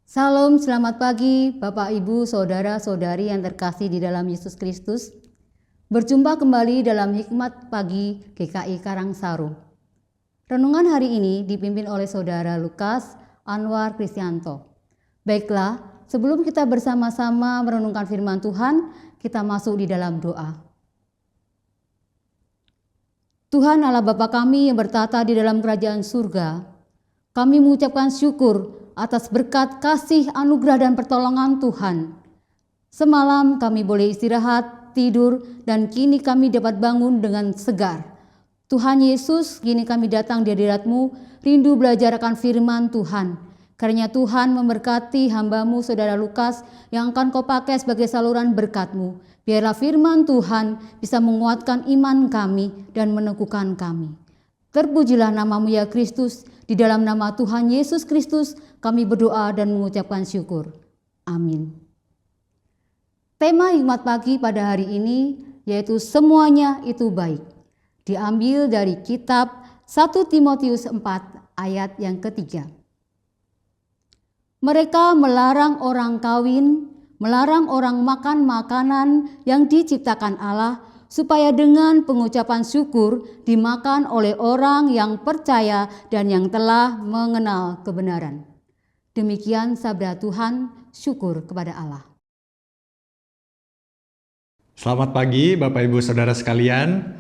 Salam, selamat pagi Bapak, Ibu, Saudara-saudari yang terkasih di dalam Yesus Kristus. Berjumpa kembali dalam Hikmat Pagi GKI Karangsaru. Renungan hari ini dipimpin oleh Saudara Lukas Anwar Kristianto. Baiklah, sebelum kita bersama-sama merenungkan firman Tuhan, kita masuk di dalam doa. Tuhan Allah Bapa kami yang bertata di dalam kerajaan surga, kami mengucapkan syukur atas berkat kasih, anugerah, dan pertolongan Tuhan. Semalam kami boleh istirahat, tidur, dan kini kami dapat bangun dengan segar. Tuhan Yesus, kini kami datang di hadirat-Mu, rindu belajar akan firman Tuhan. Karena Tuhan memberkati hamba-Mu, Saudara Lukas, yang akan Kau pakai sebagai saluran berkat-Mu. Biarlah firman Tuhan bisa menguatkan iman kami dan meneguhkan kami. Terpujilah nama-Mu ya Kristus. Di dalam nama Tuhan Yesus Kristus kami berdoa dan mengucapkan syukur. Amin. Tema Hikmat Pagi pada hari ini yaitu semuanya itu baik. Diambil dari kitab 1 Timotius 4 ayat yang ketiga. Mereka melarang orang kawin, melarang orang makan makanan yang diciptakan Allah, supaya dengan pengucapan syukur dimakan oleh orang yang percaya dan yang telah mengenal kebenaran. Demikian sabda Tuhan, syukur kepada Allah. Selamat pagi Bapak Ibu Saudara sekalian.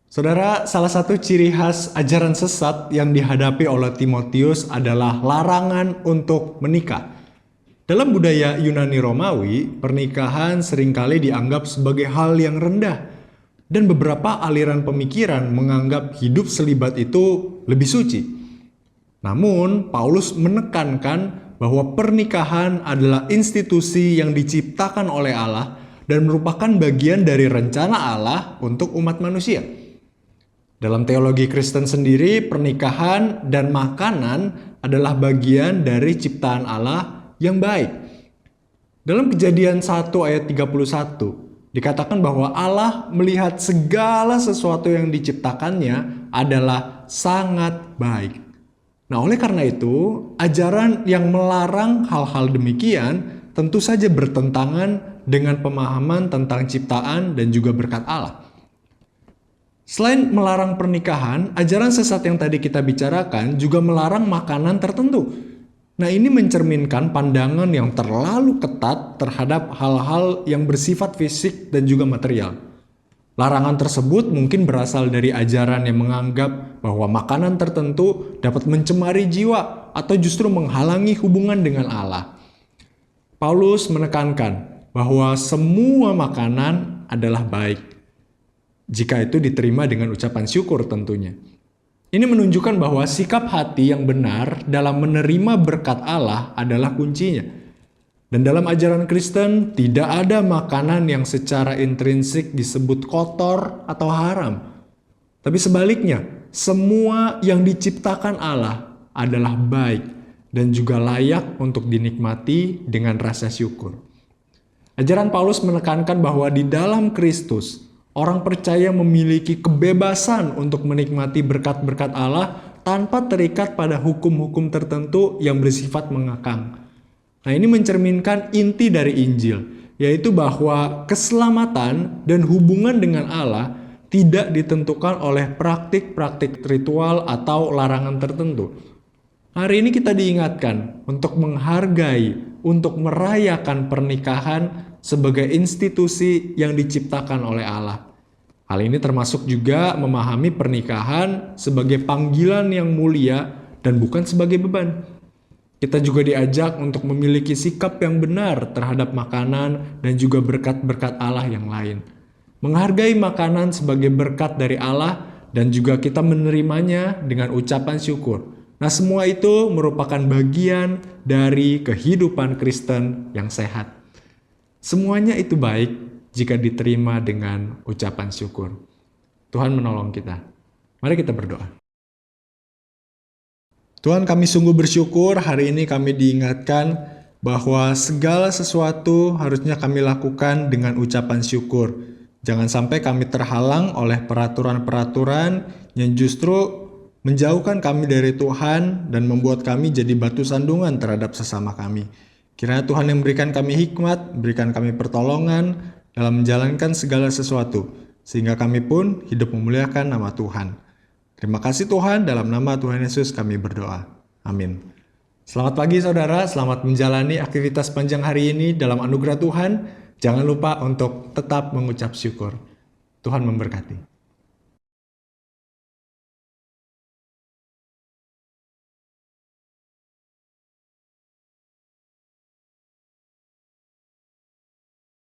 Saudara, salah satu ciri khas ajaran sesat yang dihadapi oleh Timotius adalah larangan untuk menikah. Dalam budaya Yunani Romawi, pernikahan seringkali dianggap sebagai hal yang rendah. Dan beberapa aliran pemikiran menganggap hidup selibat itu lebih suci. Namun, Paulus menekankan bahwa pernikahan adalah institusi yang diciptakan oleh Allah dan merupakan bagian dari rencana Allah untuk umat manusia. Dalam teologi Kristen sendiri, pernikahan dan makanan adalah bagian dari ciptaan Allah yang baik. Dalam Kejadian 1 ayat 31, dikatakan bahwa Allah melihat segala sesuatu yang diciptakannya adalah sangat baik. Nah, oleh karena itu, ajaran yang melarang hal-hal demikian tentu saja bertentangan dengan pemahaman tentang ciptaan dan juga berkat Allah. Selain melarang pernikahan, ajaran sesat yang tadi kita bicarakan juga melarang makanan tertentu. Nah, ini mencerminkan pandangan yang terlalu ketat terhadap hal-hal yang bersifat fisik dan juga material. Larangan tersebut mungkin berasal dari ajaran yang menganggap bahwa makanan tertentu dapat mencemari jiwa atau justru menghalangi hubungan dengan Allah. Paulus menekankan bahwa semua makanan adalah baik, jika itu diterima dengan ucapan syukur tentunya. Ini menunjukkan bahwa sikap hati yang benar dalam menerima berkat Allah adalah kuncinya. Dan dalam ajaran Kristen, tidak ada makanan yang secara intrinsik disebut kotor atau haram. Tapi sebaliknya, semua yang diciptakan Allah adalah baik dan juga layak untuk dinikmati dengan rasa syukur. Ajaran Paulus menekankan bahwa di dalam Kristus, orang percaya memiliki kebebasan untuk menikmati berkat-berkat Allah tanpa terikat pada hukum-hukum tertentu yang bersifat mengekang. Nah, ini mencerminkan inti dari Injil, yaitu bahwa keselamatan dan hubungan dengan Allah tidak ditentukan oleh praktik-praktik ritual atau larangan tertentu. Hari ini kita diingatkan untuk menghargai, untuk merayakan pernikahan sebagai institusi yang diciptakan oleh Allah. Hal ini termasuk juga memahami pernikahan sebagai panggilan yang mulia dan bukan sebagai beban. Kita juga diajak untuk memiliki sikap yang benar terhadap makanan dan juga berkat-berkat Allah yang lain. Menghargai makanan sebagai berkat dari Allah dan juga kita menerimanya dengan ucapan syukur. Nah, semua itu merupakan bagian dari kehidupan Kristen yang sehat. Semuanya itu baik jika diterima dengan ucapan syukur. Tuhan menolong kita. Mari kita berdoa. Tuhan, kami sungguh bersyukur hari ini kami diingatkan bahwa segala sesuatu harusnya kami lakukan dengan ucapan syukur. Jangan sampai kami terhalang oleh peraturan-peraturan yang justru menjauhkan kami dari Tuhan, dan membuat kami jadi batu sandungan terhadap sesama kami. Kiranya Tuhan yang berikan kami hikmat, berikan kami pertolongan dalam menjalankan segala sesuatu, sehingga kami pun hidup memuliakan nama Tuhan. Terima kasih Tuhan, dalam nama Tuhan Yesus kami berdoa. Amin. Selamat pagi saudara, selamat menjalani aktivitas panjang hari ini dalam anugerah Tuhan. Jangan lupa untuk tetap mengucap syukur. Tuhan memberkati.